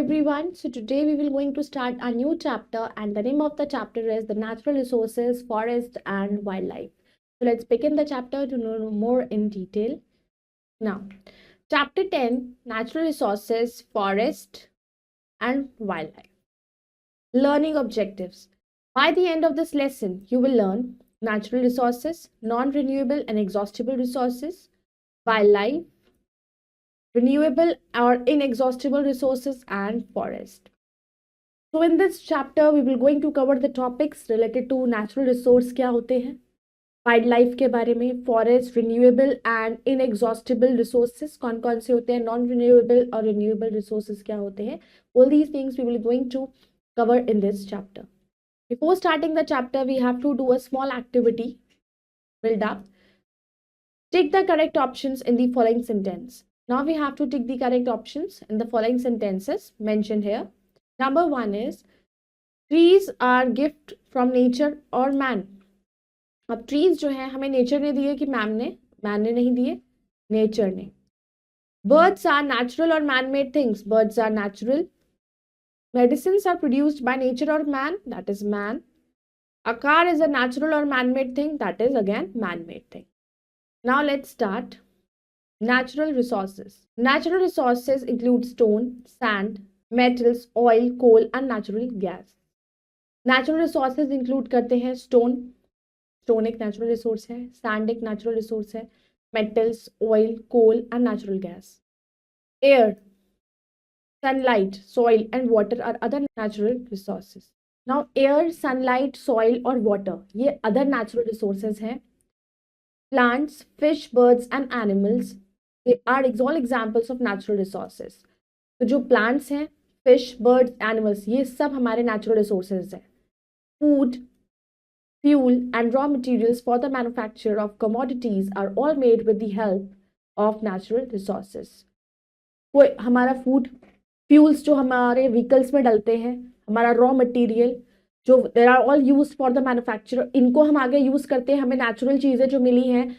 everyone. So today we will going to start a new chapter and the name of the chapter is the natural resources, forest and wildlife. So let's begin the chapter to know more in detail. Now, chapter 10, natural resources, forest and wildlife. Learning objectives. By the end of this lesson, you will learn natural resources, non-renewable and exhaustible resources, wildlife, renewable or inexhaustible resources and forest. So in this chapter we will going to cover the topics related to natural resource क्या होते हैं, wild life के बारे में, forest, renewable and inexhaustible resources कौन कौन से होते हैं, नॉन रिन्यूएबल और रिन्यूएबल रिसोर्सेज क्या होते हैं. All these things we will going to cover in this chapter. Before starting the chapter we have to do a small activity. Build up. Tick the correct options in the following sentence. Now we have to tick the correct options in the following sentences mentioned here. Number 1 is trees are gift from nature or man. अब trees जो है हमें nature ने दिए कि man ने नहीं दिए, nature ने. Birds are natural or man-made things. Birds are natural. Medicines are produced by nature or man. That is man. A car is a natural or man-made thing. That is again man-made thing. Now let's start. Natural resources. Natural resources include stone, sand, metals, oil, coal and natural gas. Natural resources include करते हैं stone. Stone एक natural resource है, sand एक natural resource है, metals, oil, coal and natural gas. Air, sunlight, soil and water are other natural resources. Now air, sunlight, soil और water ये other natural resources हैं. Plants, fish, birds and animals they are all examples of natural resources. तो जो plants हैं, fish, birds, animals ये सब हमारे natural resources हैं. Food, fuel and raw materials for the manufacture of commodities are all made with the help of natural resources. कोई हमारा food, fuels जो हमारे vehicles में डलते हैं, हमारा raw material जो they are all used for the manufacture, इनको हम आगे यूज करते हैं. हमें नेचुरल चीजें जो मिली हैं,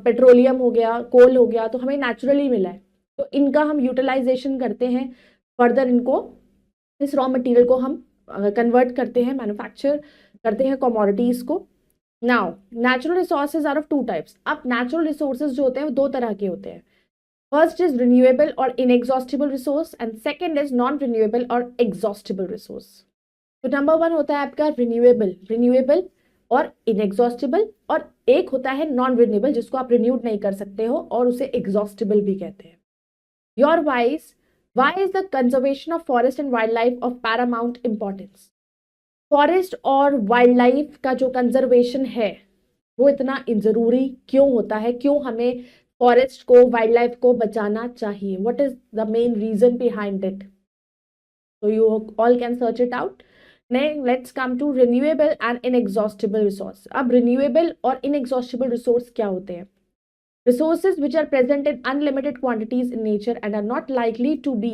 पेट्रोलियम हो गया, कोल हो गया, तो हमें नेचुरली मिला है, तो इनका हम यूटिलाइजेशन करते हैं. फर्दर इनको इस रॉ मटेरियल को हम कन्वर्ट करते हैं, मैन्युफैक्चर करते हैं कमोडिटीज को. Now natural resources are of two types. अब नेचुरल रिसोर्सेज जो होते हैं वो दो तरह के होते हैं. फर्स्ट इज रिन्यूएबल और inexhaustible resource and second is non renewable और एग्जॉस्टिबल रिसोर्स. तो नंबर 1 होता है आपका रिन्यूएबल और इनएग्जॉस्टिबल, और एक होता है नॉन रिन्यूएबल जिसको आप रिन्यूड नहीं कर सकते हो और उसे एग्जॉस्टिबल भी कहते हैं. Your wise why is the conservation of forest and wild life of Paramount importance. Forest और वाइल्ड लाइफ का जो कंजर्वेशन है वो इतना जरूरी क्यों होता है, क्यों हमें फॉरेस्ट को, वाइल्ड लाइफ को बचाना चाहिए, what is the main reason behind it. So you all can search it out. Now let's come to renewable and inexhaustible resource. अब renewable और inexhaustible resource क्या होते हैं? Resources which are present in unlimited quantities in nature and are not likely to be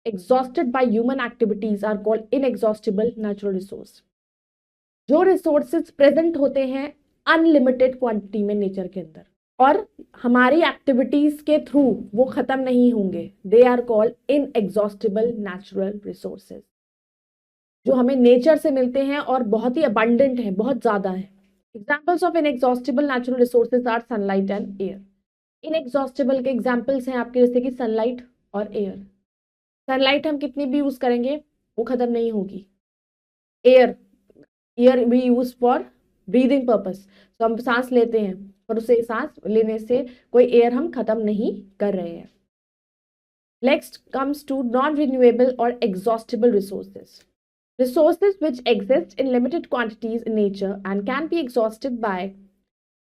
exhausted by human activities are called inexhaustible natural resource. जो resources present होते हैं unlimited quantity में nature के अंदर और हमारी एक्टिविटीज के थ्रू वो खत्म नहीं होंगे, they are called inexhaustible natural resources, जो हमें नेचर से मिलते हैं और बहुत ही अबंडेंट है, बहुत ज्यादा है. Examples of inexhaustible natural resources are sunlight and air. Inexhaustible के एग्जांपल्स हैं आपके जैसे कि सनलाइट और एयर. सनलाइट हम कितनी भी यूज करेंगे वो खत्म नहीं होगी. Air we use for breathing purpose, तो हम सांस लेते हैं और उसे सांस लेने से कोई एयर हम खत्म नहीं कर रहे हैं. Next comes to non renewable और exhaustible resources. Resources which exist in limited quantities in nature and can be exhausted by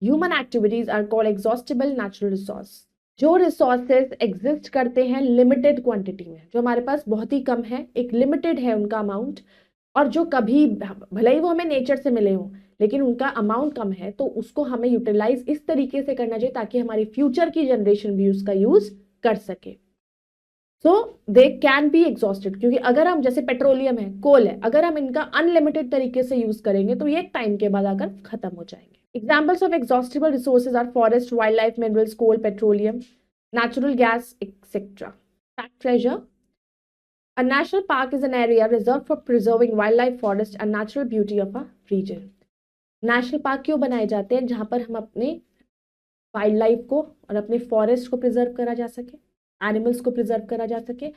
human activities are called exhaustible natural resource. जो resources exist करते हैं limited quantity में, जो हमारे पास बहुत ही कम है, एक limited है उनका amount, और जो कभी भले ही वो हमें nature से मिले हों लेकिन उनका अमाउंट कम है, तो उसको हमें यूटिलाइज इस तरीके से करना चाहिए ताकि हमारी फ्यूचर की जनरेशन भी उसका यूज कर सके. सो दे कैन बी एग्जॉस्टेड, क्योंकि अगर हम जैसे पेट्रोलियम है, कोल है, अगर हम इनका अनलिमिटेड तरीके से यूज करेंगे तो ये एक टाइम के बाद आकर खत्म हो जाएंगे. Examples of exhaustible resources are forest, wild life, minerals, coal, petroleum, natural gas, etc. Fact treasure. A national park is an area reserved for preserving wildlife, forest and natural beauty of a region. National park क्यों बनाए जाते हैं? जहां पर हम अपने wild life को और अपने फॉरेस्ट को प्रिजर्व करा जा सके, एनिमल्स को प्रिजर्व करा जा सके,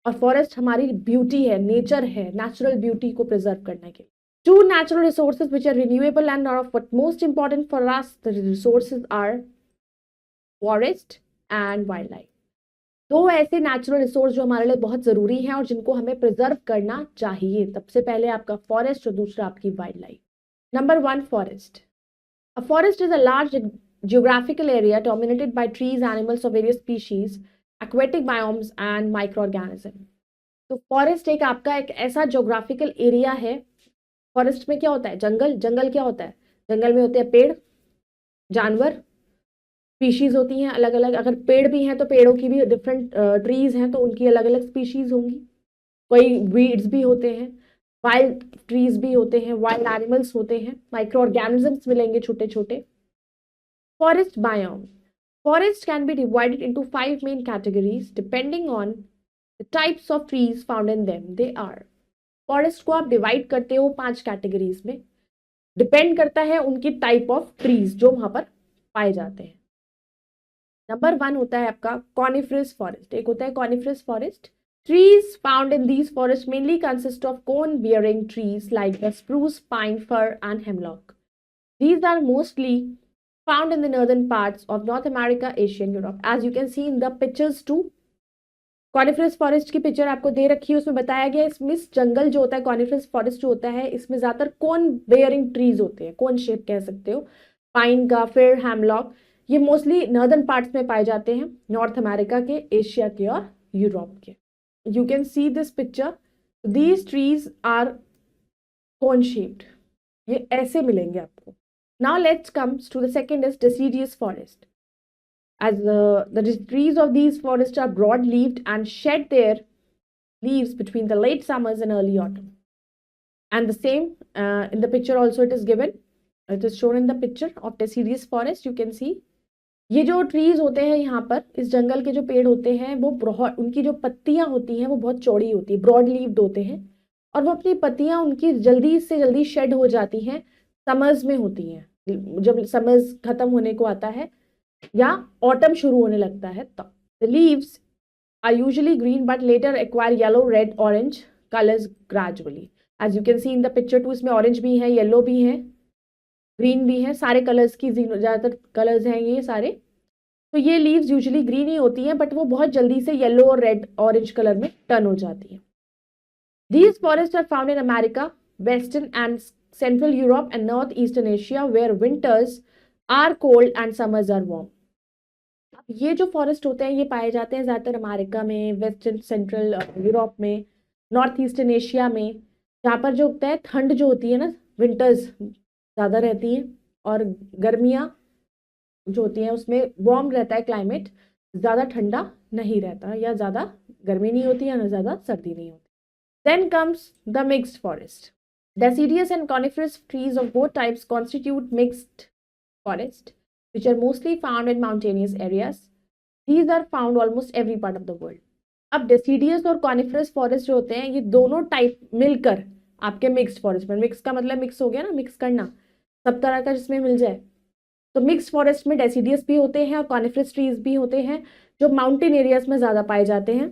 और फॉरेस्ट हमारी ब्यूटी है, नेचर है, नेचुरल ब्यूटी को प्रिजर्व करने के लिए. Two natural resources which are renewable and are of what most important for us, the resources are forest and wildlife. दो ऐसे नेचुरल रिसोर्स जो हमारे लिए बहुत जरूरी हैं और जिनको हमें प्रिजर्व करना चाहिए. सबसे पहले आपका फॉरेस्ट और दूसरा आपकी wild life. Number 1, forest. A forest is a large geographical area dominated by trees, animals of various species, aquatic biomes and microorganisms. तो फॉरेस्ट एक आपका एक ऐसा जोग्राफिकल एरिया है. फॉरेस्ट में क्या होता है? जंगल. जंगल क्या होता है? जंगल में होते हैं पेड़, जानवर, स्पीशीज होती हैं अलग अलग. अगर पेड़ भी हैं तो पेड़ों की भी डिफरेंट ट्रीज हैं तो उनकी अलग अलग स्पीशीज होंगी. कोई वीड्स भी होते हैं, वाइल्ड ट्रीज भी होते हैं, वाइल्ड एनिमल्स होते हैं, माइक्रो ऑर्गेनिजम्स मिलेंगे छोटे छोटे. Forest biome. Forest can be divided into 5 main categories depending on the types of trees found in them. They are. Forest को आप डिवाइड करते हो 5 कैटेगरीज में. डिपेंड करता है उनकी टाइप ऑफ ट्रीज जो वहां पर पाए जाते हैं. नंबर 1 होता है आपका कॉनिफरस फॉरेस्ट. एक होता है coniferous forest. Trees found in these forests mainly consist of cone-bearing trees like the spruce, pine, fir, and hemlock. These are mostly found in the northern parts of North America, Asia and Europe. As you can see in the pictures too. Coniferous forest की picture आपको दे रखी है, उसमें बताया गया इसमें जंगल जो होता है, कॉनिफरस फॉरेस्ट जो होता है, इसमें ज्यादातर कोन बेयरिंग ट्रीज होते हैं, कोन शेप कह सकते हो. पाइन का, फिर हैमलॉक, ये मोस्टली नॉर्दर्न पार्ट्स में पाए जाते हैं, नॉर्थ अमेरिका के, एशिया के और यूरोप के. You can see this picture. These trees are cone shaped. ये ऐसे मिलेंगे आपको. Now let's come to the second is deciduous forest. As the trees of these forests are broad-leaved and shed their leaves between the late summers and early autumn. And the same in the picture also it is given. It is shown in the picture of deciduous forest. You can see. ये जो trees होते हैं यहाँ पर, इस जंगल के जो पेड़ होते हैं वो ब्रॉड, उनकी जो पत्तियां होती हैं वो बहुत चौड़ी होती है, ब्रॉड लीव्ड होते हैं, और वो अपनी पत्तियां उनकी जल्दी से जल्दी शेड हो जाती हैं. समर्स में होती हैं, जब समर्स खत्म होने को आता है या ऑटम शुरू होने लगता है तब. The leaves are usually green but later acquire yellow, red, orange colours gradually. As you can see in the picture too, इसमें ऑरेंज भी है, येलो भी है, ग्रीन भी है, सारे कलर्स की ज़्यादातर कलर्स हैं ये सारे. तो ये लीव्स यूजुअली ग्रीन ही होती हैं बट वो बहुत जल्दी से येलो और रेड, ऑरेंज कलर में टर्न हो जाती हैं. These forests are found in America, Western and Central Europe and Northeastern Asia where winters are cold and summers are warm. ये जो फॉरेस्ट होते हैं ये पाए जाते हैं ज़्यादातर अमेरिका में, वेस्टर्न सेंट्रल यूरोप में, नॉर्थ ईस्टर्न एशिया में, जहाँ पर जो होता है ठंड जो होती है ना, विंटर्स ज़्यादा रहती हैं और गर्मियाँ जो होती हैं उसमें वार्म रहता है क्लाइमेट, ज़्यादा ठंडा नहीं रहता, या ज़्यादा गर्मी नहीं होती या ना ज़्यादा सर्दी नहीं होती. Then comes the mixed forest. Deciduous and coniferous trees of both types constitute mixed forest, which are mostly found in mountainous areas. These are found almost every part of the world. अब deciduous और coniferous forest जो होते हैं ये दोनों type मिलकर आपके mixed forest में, mix का मतलब mix हो गया ना, mix करना, सब तरह का जिसमें मिल जाए. तो mixed forest में deciduous भी होते हैं और coniferous trees भी होते हैं जो mountain areas में ज़्यादा पाए जाते हैं.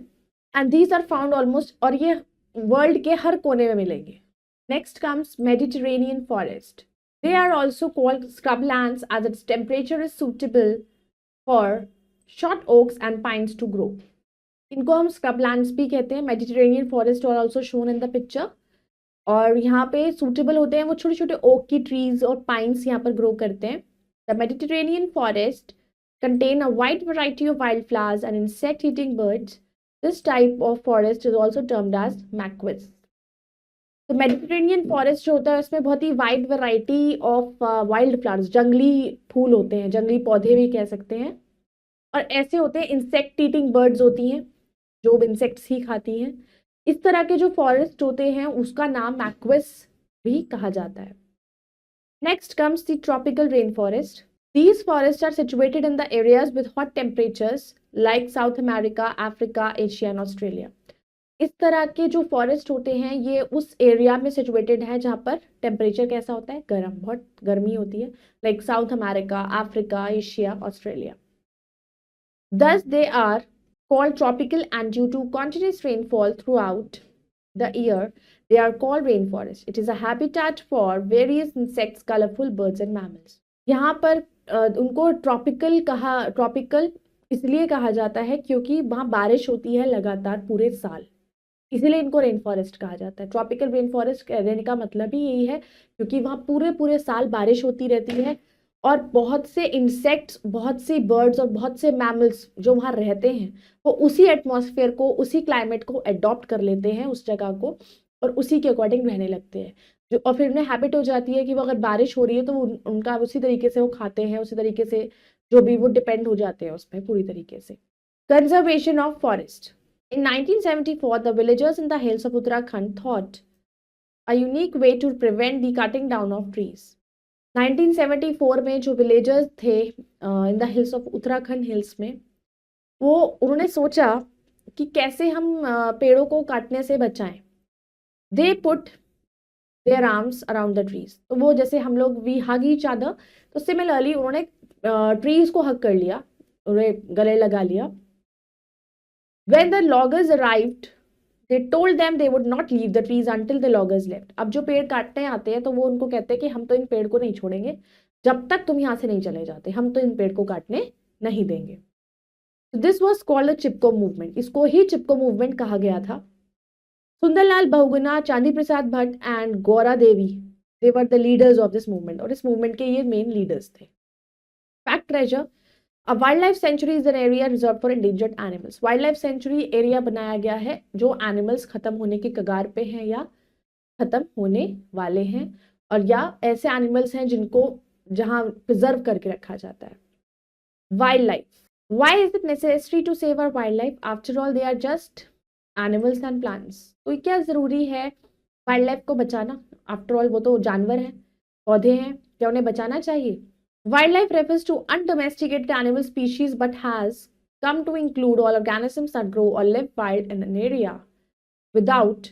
And these are found almost, और ये वर्ल्ड के हर कोने में मिलेंगे. Next comes Mediterranean forest. They are also called scrublands as its temperature is suitable for short oaks and pines to grow. इनको हम स्क्रबलैंड्स भी कहते हैं. मेडिटेरेनियन फॉरेस्ट और also shown in the picture. और यहाँ पे सूटेबल होते हैं वो छोटे छोटे ओक की ट्रीज और पाइन्स यहाँ पर ग्रो करते हैं. The Mediterranean forest contain a wide variety of wildflowers and insect-eating birds. This type of forest is also termed as maquis. तो मेडिटेरेनियन फॉरेस्ट जो होता है उसमें बहुत ही wide variety of wild flowers, जंगली फूल होते हैं, जंगली पौधे भी कह सकते हैं, और ऐसे होते हैं इंसेक्ट ईटिंग बर्ड्स होती हैं जो इंसेक्ट्स ही खाती हैं. इस तरह के जो फॉरेस्ट होते हैं उसका नाम मैक्विस भी कहा जाता है. Next comes the tropical rain forest. These forests are situated in the areas with hot temperatures like South America, Africa, Asia and Australia. इस तरह के जो फॉरेस्ट होते हैं ये उस एरिया में सिचुएटेड है जहाँ पर टेम्परेचर कैसा होता है, गर्म, बहुत गर्मी होती है, like south America, Africa, Asia, Australia. Thus, they are called tropical, and due to continuous rainfall throughout the year, they are called rainforest. It is a habitat for various insects, colorful birds and mammals. यहाँ पर उनको tropical इसलिए कहा जाता है क्योंकि वहाँ बारिश होती है लगातार पूरे साल, इसीलिए इनको रेन फॉरेस्ट कहा जाता है. ट्रॉपिकल रेन फॉरेस्ट कहने का मतलब ही यही है क्योंकि वहाँ पूरे पूरे साल बारिश होती रहती है और बहुत से इंसेक्ट्स, बहुत सी बर्ड्स और बहुत से मैमल्स जो वहाँ रहते हैं वो उसी एटमॉस्फेयर को, उसी क्लाइमेट को अडॉप्ट कर लेते हैं उस जगह को और उसी के अकॉर्डिंग रहने लगते हैं. जो और फिर उन्हें हैबिट हो जाती है कि वो अगर बारिश हो रही है तो उनका उसी तरीके से वो खाते हैं, उसी तरीके से जो भी वो डिपेंड हो जाते हैं उस पर पूरी तरीके से. Conservation of forest. In 1974, the villagers in the hills of Uttarakhand thought a unique way to prevent the cutting down of trees. 1974 में जो विलेजर्स थे in the hills of Uttarakhand hills में, वो उन्होंने सोचा कि कैसे हम पेड़ों को काटने से बचाएं. They put there arms around the trees. तो वो जैसे हम लोग वी हग ईच अदर, तो सिमिलरली उन्होंने ट्रीज को हग कर लिया, उन्हें गले लगा लिया. When the loggers arrived, they told them they would not leave the trees until the loggers left. अब जो पेड़ काटने आते हैं तो वो उनको कहते हैं कि हम तो इन पेड़ को नहीं छोड़ेंगे जब तक तुम यहाँ से नहीं चले जाते, हम तो इन पेड़ को काटने नहीं देंगे. This was called the Chipko movement. इसको ही चिपको मूवमेंट कहा गया था. Sunderlal Bahuguna, Chandi Prasad Bhatt and Gaura Devi, they were the leaders of this movement. और इस मूवमेंट के ये मेन लीडर्स थे. Fact treasure. A wildlife sanctuary is an area reserved for endangered animals. Wildlife sanctuary area बनाया गया है जो एनिमल्स खत्म होने की कगार पे हैं या खत्म होने वाले हैं और या ऐसे एनिमल्स हैं जिनको जहां प्रिजर्व करके रखा जाता है. Wild life. Why is it necessary to save our wild life? After all they are just animals and plants. तो क्या जरूरी है वाइल्ड लाइफ को बचाना? आफ्टर ऑल वो तो जानवर हैं, पौधे हैं, क्या उन्हें बचाना चाहिए? Wildlife refers to undomesticated animal species but has come to include all organisms that grow or live wild in an area without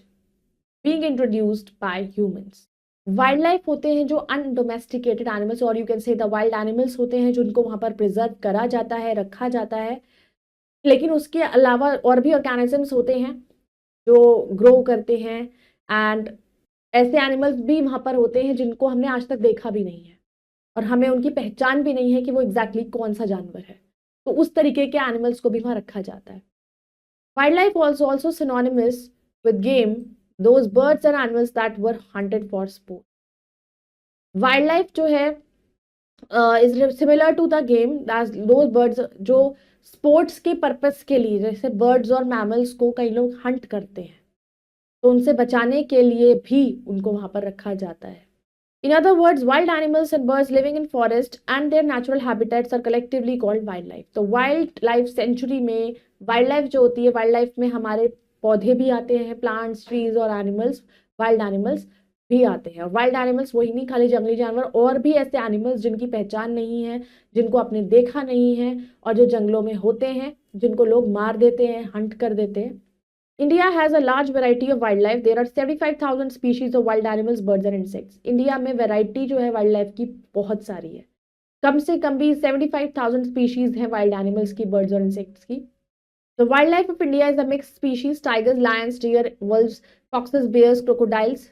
being introduced by humans. Wildlife होते हैं जो undomesticated animals और you can say the wild animals होते हैं जिनको वहाँ पर preserve करा जाता है, रखा जाता है. लेकिन उसके अलावा और भी organisms होते हैं जो grow करते हैं and ऐसे animals भी वहाँ पर होते हैं जिनको हमने आज तक देखा भी नहीं है और हमें उनकी पहचान भी नहीं है कि वो एग्जैक्टली कौन सा जानवर है. तो उस तरीके के एनिमल्स को भी वहां रखा जाता है. Wild life also synonymous with game, those birds and animals that were hunted for sport. Wild life जो है is similar to the game, those birds जो स्पोर्ट्स के पर्पस के लिए, जैसे बर्ड्स और मैमल्स को कई लोग हंट करते हैं तो उनसे बचाने के लिए भी उनको वहां पर रखा जाता है. In other words, wild animals and birds living in forest and their natural habitats are collectively called wildlife. तो wildlife sanctuary में wildlife जो होती है, wildlife में हमारे पौधे भी आते हैं, plants, trees और animals, wild animals भी आते हैं. और wild animals वही नहीं, खाली जंगली जानवर, और भी ऐसे animals जिनकी पहचान नहीं है, जिनको आपने देखा नहीं है और जो जंगलों में होते हैं, जिनको लोग मार देते हैं, हंट कर देते हैं. India has a large variety of wildlife. There are 75,000 species of wild animals, birds and insects. India में वैरायटी जो है वाइल्ड लाइफ की बहुत सारी है. कम से कम भी 75,000 स्पीशीज हैं वाइल्ड एनिमल्स की, बर्ड्स और इंसेक्ट्स की. The wildlife of India is a mixed species: tigers, lions, deer, wolves, foxes, bears, crocodiles,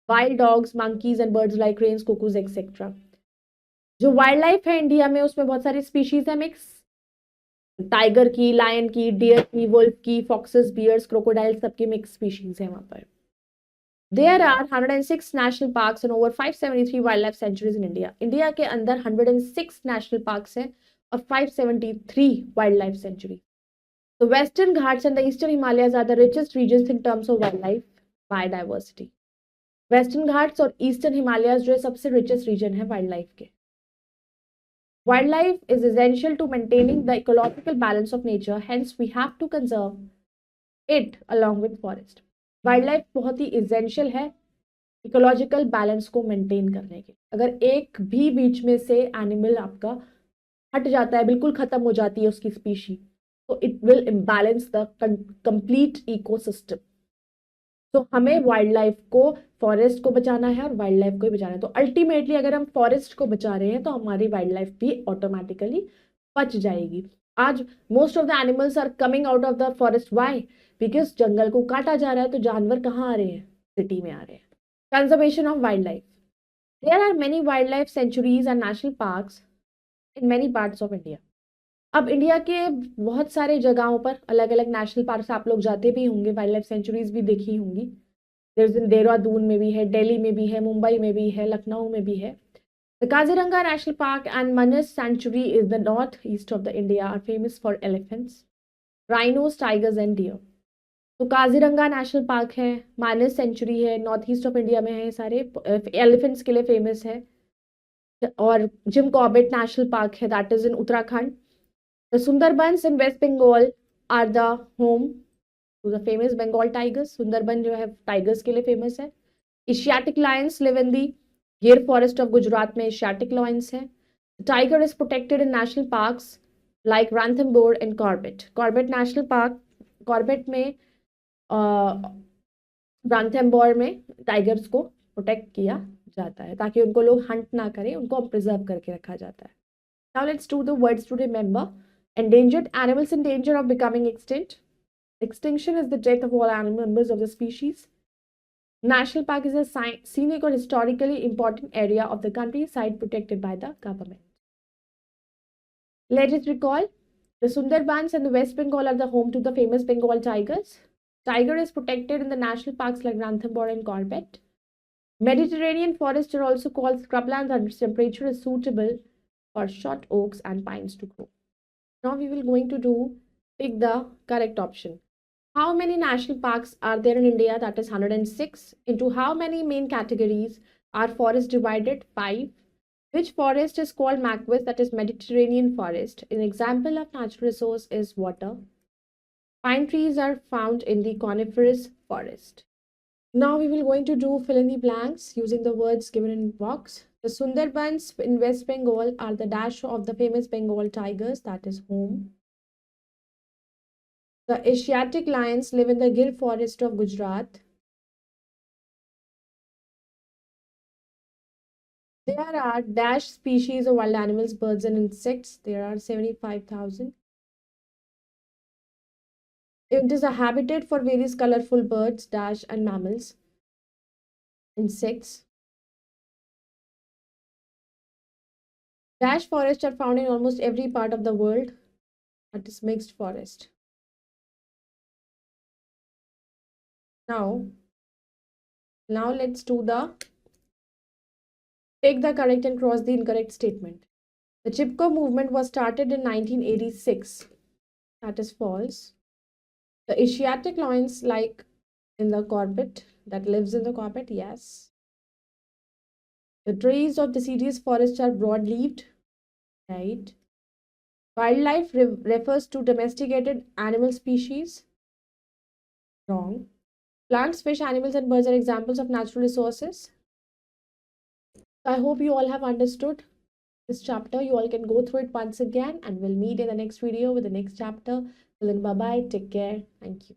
wild dogs, monkeys and birds like cranes, cuckoos, etc. जो वाइल्ड लाइफ है India में उसमें बहुत सारी species है मिक्स. टाइगर की, lion की, dear की, वुल्फ की, फॉक्सेस, बियर्स, क्रोकोडाइल, सबकी मिक्स स्पीशीज है वहां पर. There are 106 national parks and over 573 wildlife sanctuaries in India. India के अंदर 106 नेशनल पार्क्स हैं और 573 wildlife sanctuaries. The Western Ghats and the Eastern Himalayas are the richest regions in terms of wildlife biodiversity. Western Ghats और Eastern Himalayas जो है सबसे richest region है wildlife के. Wildlife is essential to maintaining the ecological balance of nature, hence we have to conserve it along with forest. Wildlife बहुत ही essential है ecological balance को maintain करने के. अगर एक भी बीच में से एनिमल आपका हट जाता है, बिल्कुल खत्म हो जाती है उसकी स्पीशी, तो it will imbalance the complete ecosystem. तो हमें वाइल्ड लाइफ को, फॉरेस्ट को बचाना है और वाइल्ड लाइफ को ही बचाना है। तो अल्टीमेटली अगर हम फॉरेस्ट को बचा रहे हैं तो हमारी वाइल्ड लाइफ भी ऑटोमेटिकली बच जाएगी। आज most of the animals are coming out of the forest, why? Because जंगल को काटा जा रहा है, तो जानवर कहाँ आ रहे हैं? सिटी में आ रहे हैं। Conservation of wild life. There are many wild life sanctuaries and national parks in many parts of India. अब इंडिया के बहुत सारे जगहों पर अलग अलग नेशनल पार्क आप लोग जाते भी होंगे, वाइल्ड लाइफ सेंचुरीज भी देखी होंगी। देहरादून में भी है, दिल्ली में भी है, मुंबई में भी है, लखनऊ में भी है। The Kaziranga national park and Manas sanctuary is the north east of the India are famous for elephants, rhinos, tigers and deer. तो काजीरंगा नेशनल पार्क है, मानस सेंचुरी है, नॉर्थ ईस्ट ऑफ इंडिया में है, सारे एलिफेंट्स के लिए फेमस है। और जिम कॉर्बेट नेशनल पार्क है, that is in Uttarakhand. The Sundarbans in West Bengal are the home to the famous Bengal tigers. Sundarban जो है टाइगर्स के लिए फेमस है। Asiatic lions live in the गिर फॉरेस्ट ऑफ गुजरात में Asiatic lions है। Tiger is protected in national parks like Ranthambore and Corbett. Corbett National Park, Corbett में रांथेम्बोर में टाइगर्स को प्रोटेक्ट किया जाता है ताकि उनको लोग हंट ना करें, उनको प्रिजर्व करके रखा जाता है। Now let's do the words to remember. Endangered animals in danger of becoming extinct. Extinction is the death of all animal members of the species. National park is a scenic or historically important area of the countryside protected by the government. Let us recall, the Sundarbans and the West Bengal are the home to the famous Bengal tigers. Tiger is protected in the national parks like Ranthambore and Corbett. Mediterranean forests are also called scrublands and temperature is suitable for short oaks and pines to grow. Now we will going to pick the correct option. How many national parks are there in India? That is 106. Into how many main categories are forests divided? 5. Which forest is called Maquis? That is Mediterranean forest. An example of natural resource is water. Pine trees are found in the coniferous forest. Now we will going to fill in the blanks using the words given in box. The Sundarbans in West Bengal are the dash of the famous Bengal tigers, that is home. The Asiatic lions live in the Gir forest of Gujarat. There are dash species of wild animals, birds and insects. There are 75,000. It is a habitat for various colorful birds, dash and mammals, insects. Dash forests are found in almost every part of the world. That is mixed forest. Now let's do take the correct and cross the incorrect statement. The Chipko movement was started in 1986. That is false. The Asiatic lions like in the Corbett, that lives in the Corbett, yes. The trees of deciduous forest are broad-leaved, right. Wildlife refers to domesticated animal species, wrong. Plants, fish, animals and birds are examples of natural resources. I hope you all have understood this chapter. You all can go through it once again and we'll meet in the next video with the next chapter. Till then, bye-bye. Take care. Thank you.